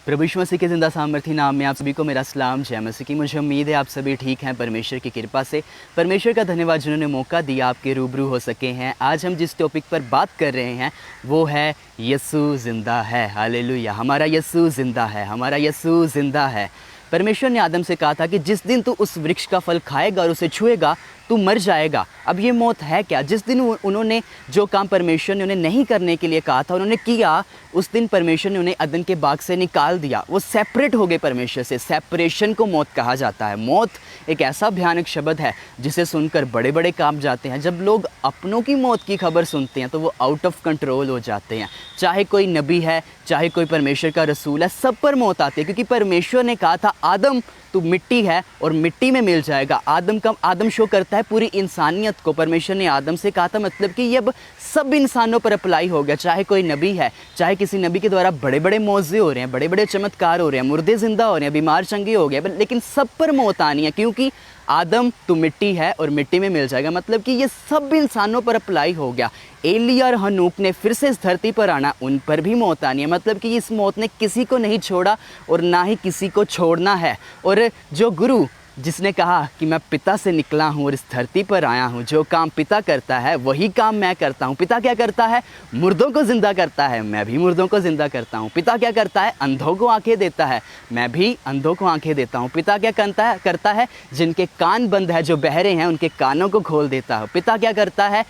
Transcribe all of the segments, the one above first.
प्रभु यीशु मसीह के ज़िंदा सामर्थी नाम में आप सभी को मेरा सलाम। जय मसीह की। मुझे उम्मीद है आप सभी ठीक हैं परमेश्वर की कृपा से। परमेश्वर का धन्यवाद जिन्होंने मौका दिया आपके रूबरू हो सके हैं। आज हम जिस टॉपिक पर बात कर रहे हैं वो है यीशु ज़िंदा है। हालेलुया। हमारा यीशु ज़िंदा है, हमारा यीशु ज़िंदा है। परमेश्वर ने आदम से कहा था कि जिस दिन तू उस वृक्ष का फल खाएगा और उसे छुएगा तू मर जाएगा। अब ये मौत है क्या? जिस दिन उन्होंने जो काम परमेश्वर ने उन्हें नहीं करने के लिए कहा था उन्होंने किया, उस दिन परमेश्वर ने उन्हें अदन के बाग से निकाल दिया। वो सेपरेट हो गए परमेश्वर से। सेपरेशन को मौत कहा जाता है। मौत एक ऐसा भयानक शब्द है जिसे सुनकर बड़े बड़े कांप जाते हैं। जब लोग अपनों की मौत की खबर सुनते हैं तो वो आउट ऑफ कंट्रोल हो जाते हैं। चाहे कोई नबी है, चाहे कोई परमेश्वर का रसूल है, सब पर मौत आती है, क्योंकि परमेश्वर ने कहा था आदम तू मिट्टी है और मिट्टी में मिल जाएगा। आदम शो करता है पूरी इंसानियत को। परमेश्वर ने आदम से कहा था, मतलब कि ये अब सब इंसानों पर अप्लाई हो गया। चाहे कोई नबी है, चाहे किसी नबी के द्वारा बड़े बड़े मौजे हो रहे हैं, बड़े बड़े चमत्कार हो रहे हैं, मुर्दे जिंदा हो रहे हैं, बीमार चंगे हो गए, लेकिन सब पर मौत आनी है, क्योंकि आदम तू मिट्टी है और मिट्टी में मिल जाएगा। मतलब कि ये सब इंसानों पर अप्लाई हो गया। एलिया और हनूक ने फिर से इस धरती पर आना, उन पर भी मौत आनी है। मतलब कि इस मौत ने किसी को नहीं छोड़ा और ना ही किसी को छोड़ना है। और जो गुरु जिसने कहा कि मैं पिता से निकला हूँ और इस धरती पर आया हूँ, जो काम पिता करता है वही काम मैं करता हूँ। पिता क्या करता है? मुर्दों को ज़िंदा करता है, मैं भी मुर्दों को ज़िंदा करता हूँ। पिता क्या करता है? अंधों को आंखें देता है, मैं भी अंधों को आंखें देता हूँ। पिता क्या करता है? जिनके कान बंद है, जो बहरे हैं, उनके कानों को खोल देता हूँ। पिता क्या करता है?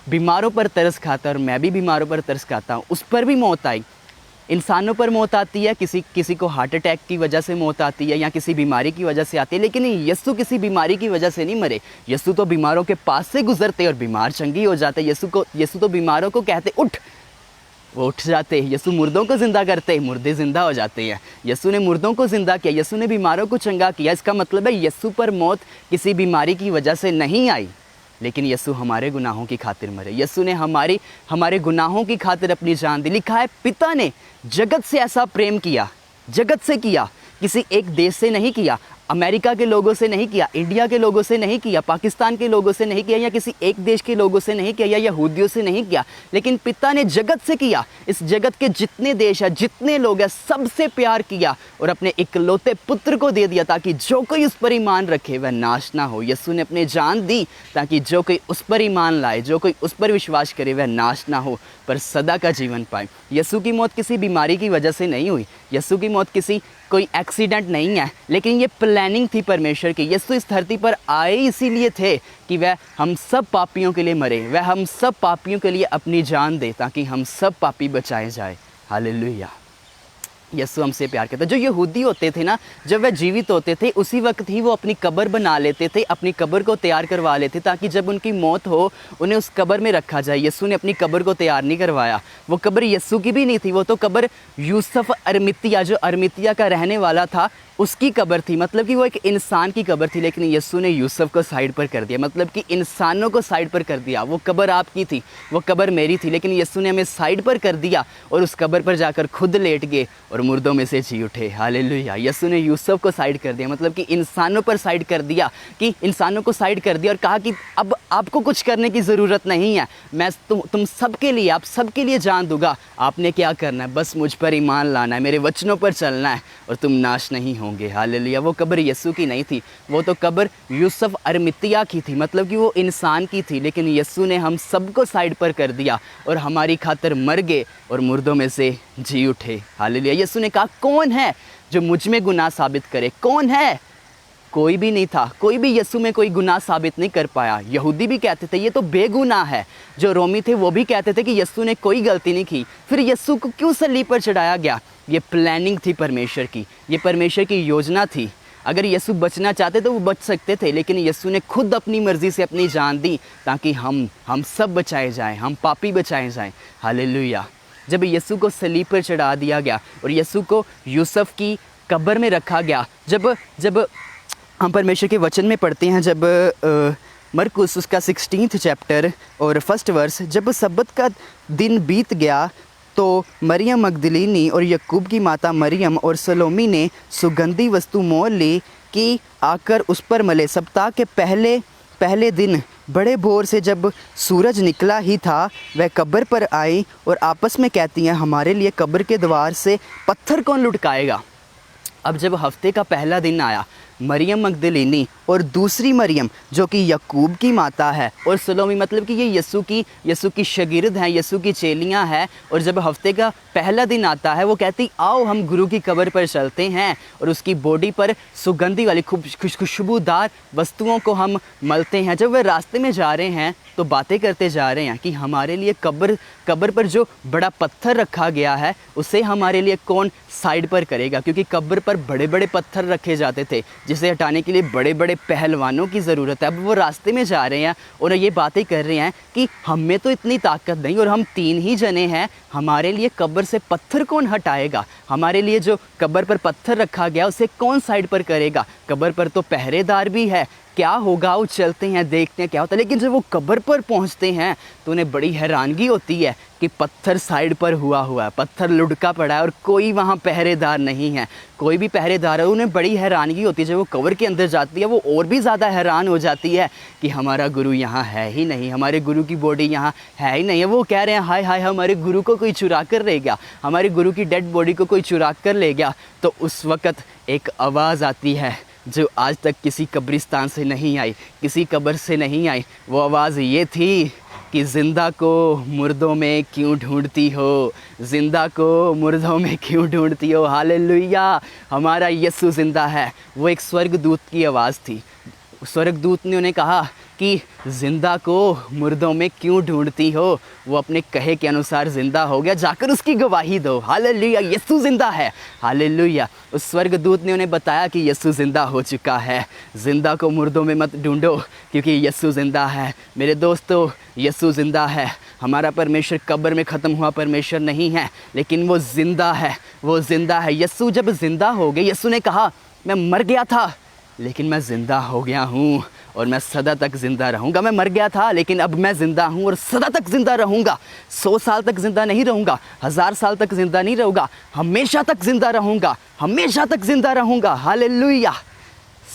बीमारों पर तरस खाता है, और मैं भी बीमारों पर तरस खाता हूँ। उस पर भी मौत आई। इंसानों पर मौत आती है, किसी को हार्ट अटैक की वजह से मौत आती है या किसी बीमारी की वजह से आती है, लेकिन यीशु किसी बीमारी की वजह से नहीं मरे। यीशु तो बीमारों के पास से गुजरते और बीमार चंगी हो जाते। यीशु तो बीमारों को कहते उठ, वो उठ जाते। यीशु मुर्दों को ज़िंदा करते, मुर्दे ज़िंदा हो जाते हैं। यीशु ने मुर्दों को ज़िंदा किया, यीशु ने बीमारों को चंगा किया। इसका मतलब है यीशु पर मौत किसी बीमारी की वजह से नहीं आई, लेकिन यीशु हमारे गुनाहों की खातिर मरे। यीशु ने हमारे गुनाहों की खातिर अपनी जान दी। लिखा है पिता ने जगत से ऐसा प्रेम किया, जगत से किया, किसी एक देश से नहीं किया, अमेरिका के लोगों से नहीं किया, इंडिया के लोगों से नहीं किया, पाकिस्तान के लोगों से नहीं किया, या किसी एक देश के लोगों से नहीं किया, या यहूदियों से नहीं किया, लेकिन पिता ने जगत से किया। इस जगत के जितने देश है, जितने लोग हैं, सबसे प्यार किया और अपने इकलौते पुत्र को दे दिया, ताकि जो कोई उस पर ईमान रखे वह नाश ना हो। यीशु ने अपनी जान दी ताकि जो कोई उस पर ईमान लाए, जो कोई उस पर विश्वास करे, वह नाश ना हो पर सदा का जीवन पाए। यीशु की मौत किसी बीमारी की वजह से नहीं हुई। यीशु की मौत कोई एक्सीडेंट नहीं है, लेकिन ये प्लानिंग थी परमेश्वर की। यीशु इस धरती पर आए इसीलिए थे कि वह हम सब पापियों के लिए मरे, वह हम सब पापियों के लिए अपनी जान दे, ताकि हम सब पापी बचाए जाए। हालेलुया। यीशु हमसे प्यार करता है। जो यहूदी होते थे ना, जब वह जीवित होते थे उसी वक्त ही वो अपनी कब्र बना लेते थे, अपनी कब्र को तैयार करवा लेते, ताकि जब उनकी मौत हो उन्हें उस कब्र में रखा जाए। यीशु ने अपनी कब्र को तैयार नहीं करवाया। वो कब्र यीशु की भी नहीं थी, वो तो कब्र यूसुफ अरमितिया, जो अरमितिया का रहने वाला था, उसकी कब्र थी। मतलब कि वो एक इंसान की कब्र थी, लेकिन यीशु ने यूसुफ को साइड पर कर दिया। मतलब कि इंसानों को साइड पर कर दिया। वो कब्र आपकी थी, वो कब्र मेरी थी, लेकिन यीशु ने हमें साइड पर कर दिया और उस कब्र पर जाकर खुद लेट गए और मुर्दों में से जी उठे। हालेलुया। यीशु ने यूसुफ को साइड कर दिया, मतलब कि इंसानों पर साइड कर दिया, कि इंसानों को साइड कर दिया और कहा कि अब आपको कुछ करने की ज़रूरत नहीं है, मैं तुम सबके लिए, आप सबके लिए जान दूंगा। आपने क्या करना है? बस मुझ पर ईमान लाना है, मेरे वचनों पर चलना है और तुम नाश नहीं होंगे। हालेलुया। वो कब्र यीशु की नहीं थी, वो तो कब्र यूसुफ अरमितिया की थी। मतलब कि वो इंसान की थी, लेकिन यीशु ने हम सबको साइड पर कर दिया और हमारी खातिर मर गए और मुर्दों में से जी उठे। हालेलुया। यीशु ने कहा कौन है जो मुझ में गुनाह साबित करे? कौन है? कोई भी नहीं था। कोई भी यीशु में कोई गुनाह साबित नहीं कर पाया। यहूदी भी कहते थे ये तो बेगुनाह है। जो रोमी थे वो भी कहते थे कि यीशु ने कोई गलती नहीं की। फिर यीशु को क्यों सलीब पर चढ़ाया गया? ये प्लानिंग थी परमेश्वर की, ये परमेश्वर की योजना थी। अगर यीशु बचना चाहते तो वो बच सकते थे, लेकिन यीशु ने खुद अपनी मर्जी से अपनी जान दी, ताकि हम सब बचाए जाएं, हम पापी बचाए जाएं। हालेलुया। जब यीशु को सलीब पर चढ़ा दिया गया और यीशु को यूसुफ की कब्र में रखा गया, जब हम परमेश्वर के वचन में पढ़ते हैं, जब मरकुस उसका 16th चैप्टर और 1st वर्स, जब सब्बत का दिन बीत गया तो मरियम मगदलीनी और यकूब की माता मरियम और सलोमी ने सुगंधी वस्तु मोल ली कि आकर उस पर मले। सप्ताह के पहले दिन बड़े भोर से जब सूरज निकला ही था वह कब्र पर आई और आपस में कहती हैं हमारे लिए कब्र के द्वार से पत्थर कौन लुढ़काएगा। अब जब हफ्ते का पहला दिन आया, मरियम मगदलीनी और दूसरी मरियम जो कि यकूब की माता है और सलोमी, मतलब कि ये यसू की शागिर्द हैं, यसू की चेलियां हैं। और जब हफ्ते का पहला दिन आता है वो कहती आओ हम गुरु की कब्र पर चलते हैं और उसकी बॉडी पर सुगंधी वाली खुशबूदार वस्तुओं को हम मलते हैं। जब वे रास्ते में जा रहे हैं तो बातें करते जा रहे हैं कि हमारे लिए कब्र पर जो बड़ा पत्थर रखा गया है उसे हमारे लिए कौन साइड पर करेगा, क्योंकि कब्र पर बड़े बड़े पत्थर रखे जाते थे जिसे हटाने के लिए बड़े बड़े पहलवानों की ज़रूरत है। अब वो रास्ते में जा रहे हैं और ये बातें कर रहे हैं कि हमें तो इतनी ताकत नहीं और हम 3 ही जने हैं, हमारे लिए कब्र से पत्थर कौन हटाएगा, हमारे लिए जो कब्र पर पत्थर रखा गया उसे कौन साइड पर करेगा, कब्र पर तो पहरेदार भी है, क्या होगा, वो चलते हैं देखते हैं क्या होता है। लेकिन जब वो कब्र पर पहुंचते हैं तो उन्हें बड़ी हैरानगी होती है कि पत्थर साइड पर हुआ है, पत्थर लुढ़का पड़ा है और कोई वहाँ पहरेदार नहीं है, कोई भी पहरेदार है। उन्हें बड़ी हैरानगी होती है। जब वो कब्र के अंदर जाती है वो और भी ज़्यादा हैरान हो जाती है कि हमारा गुरु यहाँ है ही नहीं, हमारे गुरु की बॉडी यहाँ है ही नहीं है। वो कह रहे हैं हाय हाय हमारे गुरु को कोई चुरा कर ले गया, हमारे गुरु की डेड बॉडी को कोई चुरा कर ले गया। तो उस वक़्त एक आवाज़ आती है जो आज तक किसी कब्रिस्तान से नहीं आई, किसी कब्र से नहीं आई। वो आवाज़ ये थी कि ज़िंदा को मुर्दों में क्यों ढूंढती हो, ज़िंदा को मुर्दों में क्यों ढूंढती हो। हालेलुया, हमारा यीशु ज़िंदा है। वो एक स्वर्गदूत की आवाज़ थी। स्वर्गदूत ने उन्हें कहा कि ज़िंदा को मुर्दों में क्यों ढूंढती हो। वो अपने कहे के अनुसार ज़िंदा हो गया, जाकर उसकी गवाही दो। हालेलुया, यीशु ज़िंदा है। हालेलुया, उस स्वर्गदूत ने उन्हें बताया कि यीशु ज़िंदा हो चुका है। ज़िंदा को मुर्दों में मत ढूंढो क्योंकि यीशु ज़िंदा है। मेरे दोस्तों, यीशु ज़िंदा है। हमारा परमेश्वर कब्र में ख़त्म हुआ परमेश्वर नहीं है, लेकिन वो ज़िंदा है, वो ज़िंदा है। यीशु जब ज़िंदा हो गए, यीशु ने कहा मैं मर गया था लेकिन मैं ज़िंदा हो गया हूँ और मैं सदा तक ज़िंदा रहूँगा। मैं मर गया था लेकिन अब मैं ज़िंदा हूँ और सदा तक ज़िंदा रहूँगा। 100 साल तक ज़िंदा नहीं रहूँगा, 1000 साल तक ज़िंदा नहीं रहूँगा, हमेशा तक ज़िंदा रहूँगा, हमेशा तक ज़िंदा रहूँगा। हालेलुया।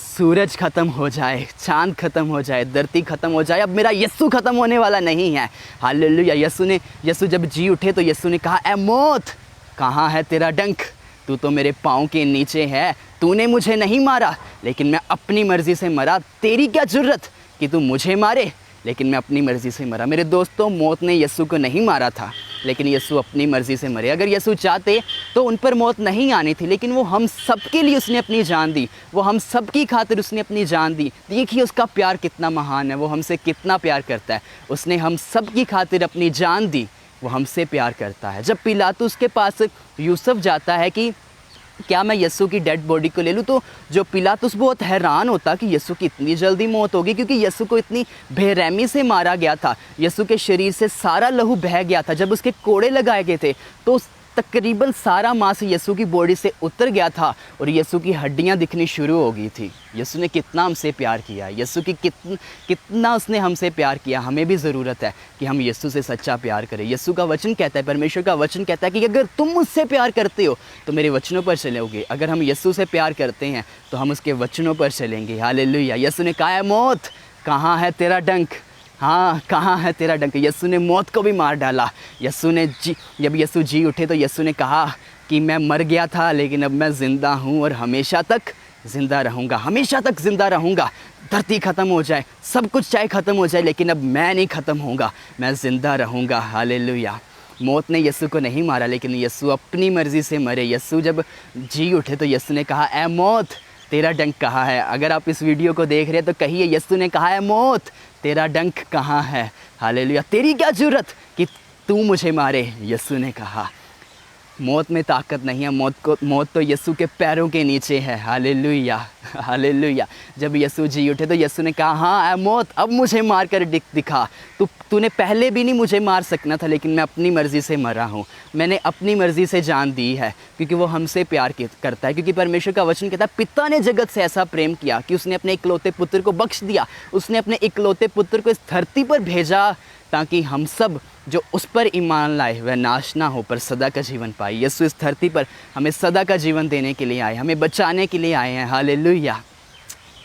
सूरज ख़त्म हो जाए, चाँद ख़त्म हो जाए, धरती ख़त्म हो जाए, अब मेरा यीशु ख़त्म होने वाला नहीं है। हालेलुया। यीशु जब जी उठे तो यीशु ने कहा ऐ मौत कहाँ है तेरा डंक, तू तो मेरे पाँव के नीचे है, तूने मुझे नहीं मारा लेकिन मैं अपनी मर्ज़ी से मरा। तेरी क्या ज़रूरत कि तू मुझे मारे, लेकिन मैं अपनी मर्ज़ी से मरा। मेरे दोस्तों, मौत ने यीशु को नहीं मारा था लेकिन यीशु अपनी मर्ज़ी से मरे। अगर यीशु चाहते तो उन पर मौत नहीं आनी थी, लेकिन वो हम सब के लिए उसने अपनी जान दी, वो हम सब की खातिर उसने अपनी जान दी। देखिए उसका प्यार कितना महान है, वो हमसे कितना प्यार करता है। उसने हम सब की खातिर अपनी जान दी, वो हमसे प्यार करता है। जब पिलातुस के पास यूसुफ जाता है कि क्या मैं यीशु की डेड बॉडी को ले लूँ, तो जो पिलातुस बहुत हैरान होता कि यीशु की इतनी जल्दी मौत होगी, क्योंकि यीशु को इतनी बेरहमी से मारा गया था। यीशु के शरीर से सारा लहू बह गया था। जब उसके कोड़े लगाए गए थे तो तकरीबन सारा मांस यीशु की बॉडी से उतर गया था और यीशु की हड्डियां दिखनी शुरू हो गई थी। यीशु ने कितना हमसे प्यार किया, यीशु की कितना उसने हमसे प्यार किया। हमें भी ज़रूरत है कि हम यीशु से सच्चा प्यार करें। यीशु का वचन कहता है, परमेश्वर का वचन कहता है कि अगर तुम मुझसे प्यार करते हो तो मेरे वचनों पर चलोगे। अगर हम यीशु से प्यार करते हैं तो हम उसके वचनों पर चलेंगे। हालेलुया। यीशु ने कहा है मौत कहाँ है तेरा डंक, हाँ कहाँ है तेरा डंक। यीशु ने मौत को भी मार डाला। जब यीशु जी उठे तो यीशु ने कहा कि मैं मर गया था लेकिन अब मैं ज़िंदा हूँ और हमेशा तक ज़िंदा रहूँगा, हमेशा तक ज़िंदा रहूँगा। धरती ख़त्म हो जाए, सब कुछ चाहे ख़त्म हो जाए, लेकिन अब मैं नहीं ख़त्म होऊंगा, मैं ज़िंदा रहूँगा। हालेलुया। मौत ने यीशु को नहीं मारा लेकिन यीशु अपनी मर्ज़ी से मरे। यीशु जब जी उठे तो यीशु ने कहा ऐ मौत तेरा डंक कहाँ है। अगर आप इस वीडियो को देख रहे हैं तो कहिए यीशु ने कहा है मौत तेरा डंक कहाँ है। हालेलुया। तेरी क्या ज़रूरत कि तू मुझे मारे। यीशु ने कहा मौत में ताकत नहीं है, मौत तो यीशु के पैरों के नीचे है। Hallelujah, hallelujah. जब यीशु जी उठे तो यीशु ने कहा हाँ ऐ मौत अब मुझे मार कर दिखा। तूने पहले भी नहीं मुझे मार सकना था लेकिन मैं अपनी मर्ज़ी से मरा हूँ। मैंने अपनी मर्ज़ी से जान दी है क्योंकि वो हमसे प्यार करता है। क्योंकि परमेश्वर का वचन कहता है पिता ने जगत से ऐसा प्रेम किया कि उसने अपने इकलौते पुत्र को बख्श दिया। उसने अपने इकलौते पुत्र को इस धरती पर भेजा ताकि हम सब जो उस पर ईमान लाए वह नाश ना हो पर सदा का जीवन पाए। यीशु इस धरती पर हमें सदा का जीवन देने के लिए आए, हमें बचाने के लिए आए हैं। हालेलुया।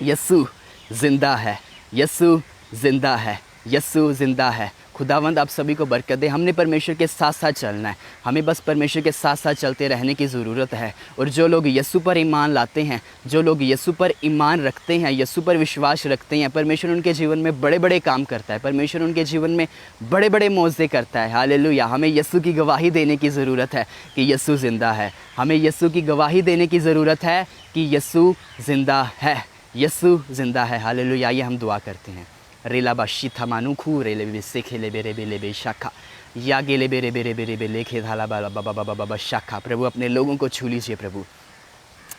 यीशु ज़िंदा है। यीशु ज़िंदा है, यीशु ज़िंदा है। खुदावंद आप सभी को बरकत दे। हमने परमेश्वर के साथ साथ चलना है, हमें बस परमेश्वर के साथ साथ चलते रहने की ज़रूरत है। और जो लोग यीशु पर ईमान लाते हैं, जो लोग यीशु पर ईमान रखते हैं, यीशु पर विश्वास रखते हैं, परमेश्वर उनके जीवन में बड़े बड़े काम करता है, परमेश्वर उनके जीवन में बड़े बड़े मौज़े करता है। हालेलुया। हमें यीशु की गवाही देने की ज़रूरत है कि यीशु ज़िंदा है। हमें यीशु की गवाही देने की ज़रूरत है कि यीशु ज़िंदा है, यीशु ज़िंदा है। हालेलुया। आइए हम दुआ करते हैं। रेला बाशी थमानुखू रेले बे से खेले बेरे बेले बे शाखा या गेले बेरे बेरे बेरे बेले खे धाला बाबा बाबा बाबा शाखा। प्रभु अपने लोगों को छू लीजिए, प्रभु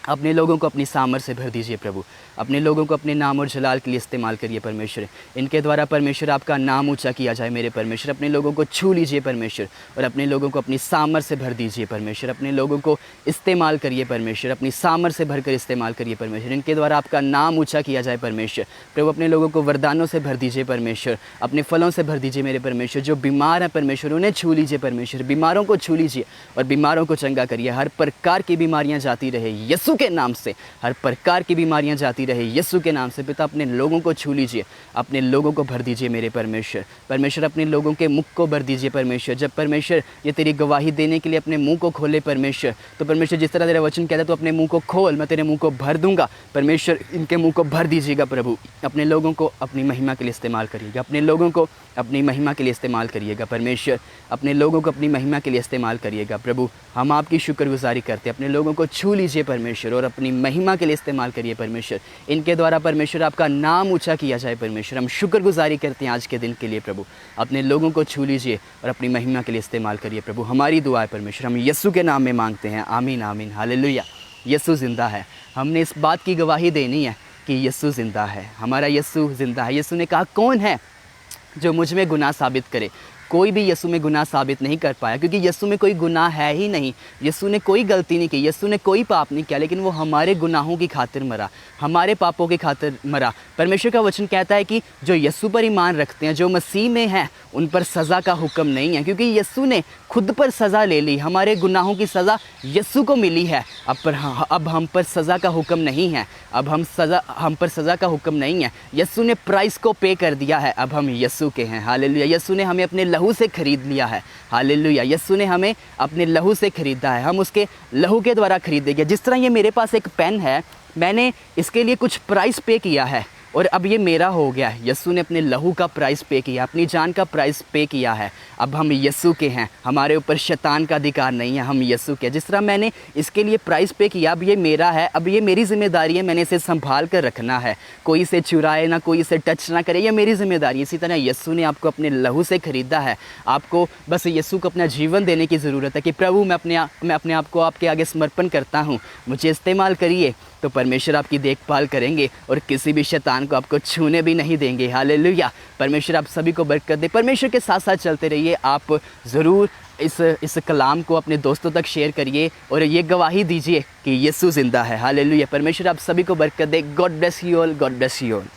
अपने लोगों को अपनी सामर्थ से भर दीजिए, प्रभु अपने लोगों को अपने नाम और जलाल के लिए इस्तेमाल करिए परमेश्वर। इनके द्वारा परमेश्वर आपका नाम ऊंचा किया जाए मेरे परमेश्वर। अपने लोगों को छू लीजिए परमेश्वर और अपने लोगों को अपनी सामर्थ से भर दीजिए परमेश्वर। अपने लोगों को इस्तेमाल करिए परमेश्वर, अपनी सामर्थ से भरकर इस्तेमाल करिए परमेश्वर। इनके द्वारा आपका नाम ऊँचा किया जाए परमेश्वर। प्रभु अपने लोगों को वरदानों से भर दीजिए परमेश्वर, अपने फलों से भर दीजिए मेरे परमेश्वर। जो बीमार हैं परमेश्वर उन्हें छू लीजिए परमेश्वर, बीमारों को छू लीजिए और बीमारों को चंगा करिए। हर प्रकार की बीमारियाँ जाती रहे यीशु के नाम से, हर प्रकार की बीमारियां जाती रहे यीशु के नाम से। पिता अपने लोगों को छू लीजिए, अपने लोगों को भर दीजिए मेरे परमेश्वर। परमेश्वर अपने लोगों के मुख को भर दीजिए परमेश्वर। जब परमेश्वर ये तेरी गवाही देने के लिए अपने मुंह को खोले परमेश्वर, तो परमेश्वर जिस तरह तेरा वचन कहता है तो अपने मुंह को खोल, मैं तेरे मुंह को भर दूंगा परमेश्वर। इनके मुंह को भर दीजिएगा प्रभु। अपने लोगों को अपनी महिमा के लिए इस्तेमाल करिएगा, अपने लोगों को अपनी महिमा के लिए इस्तेमाल करिएगा परमेश्वर। अपने लोगों को अपनी महिमा के लिए इस्तेमाल करिएगा प्रभु। हम आपकी शुक्रगुजारी करते हैं। अपने लोगों को छू लीजिए परमेश्वर और अपनी महिमा के लिए इस्तेमाल करिए परमेश्वर। इनके द्वारा परमेश्वर आपका नाम ऊंचा किया जाए परमेश्वर। हम शुक्रगुजारी करते हैं आज के दिन के लिए प्रभु। अपने लोगों को छू लीजिए और अपनी महिमा के लिए इस्तेमाल करिए प्रभु। हमारी दुआ है परमेश्वर, हम यीशु के नाम में मांगते हैं, आमीन आमीन हालेलुया। यीशु ज़िंदा है। हमने इस बात की गवाही देनी है कि यीशु ज़िंदा है, हमारा यीशु ज़िंदा है। यीशु ने कहा कौन है जो मुझ में गुनाह साबित करे। कोई भी यीशु में गुनाह साबित नहीं कर पाया, क्योंकि यीशु में कोई गुनाह है ही नहीं। यीशु ने कोई गलती नहीं की, यीशु ने कोई पाप नहीं किया, लेकिन वो हमारे गुनाहों की खातिर मरा, हमारे पापों की खातिर मरा। परमेश्वर का वचन कहता है कि जो यीशु पर ईमान रखते हैं, जो मसीह में हैं, उन पर सज़ा का हुक्म नहीं है, क्योंकि यीशु ने खुद पर सज़ा ले ली। हमारे गुनाहों की सज़ा यीशु को मिली है। अब हम पर सज़ा का हुक्म नहीं है। अब हम पर सज़ा का हुक्म नहीं है। यीशु ने प्राइस को पे कर दिया है। अब हम यीशु के हैं, हालेलुया। यीशु ने हमें अपने लहू से खरीद लिया है, हालेलुया। यीशु ने हमें अपने लहू से खरीदा है, हम उसके लहू के द्वारा खरीदे गए। जिस तरह ये मेरे पास एक पेन है, मैंने इसके लिए कुछ प्राइस पे किया है और अब ये मेरा हो गया है। यीशु ने अपने लहू का प्राइस पे किया, अपनी जान का प्राइस पे किया है। अब हम यीशु के हैं, हमारे ऊपर शैतान का अधिकार नहीं है, हम यीशु के। जिस तरह मैंने इसके लिए प्राइस पे किया, अब ये मेरा है, अब ये मेरी जिम्मेदारी है, मैंने इसे संभाल कर रखना है। कोई इसे चुराए ना, कोई इसे टच ना करे, ये मेरी जिम्मेदारी है। इसी तरह यीशु ने आपको अपने लहू से खरीदा है। आपको बस यीशु को अपना जीवन देने की ज़रूरत है कि प्रभु मैं अपने आप को आपके आगे समर्पण करता हूँ, मुझे इस्तेमाल करिए। तो परमेश्वर आपकी देखभाल करेंगे और किसी भी शैतान को आपको छूने भी नहीं देंगे, हालेलुया। परमेश्वर आप सभी को बरकत दे। परमेश्वर के साथ साथ चलते रहिए। आप ज़रूर इस कलाम को अपने दोस्तों तक शेयर करिए और ये गवाही दीजिए कि यीशु ज़िंदा है, हालेलुया। परमेश्वर आप सभी को बरकत दे। God bless you all, God bless you all.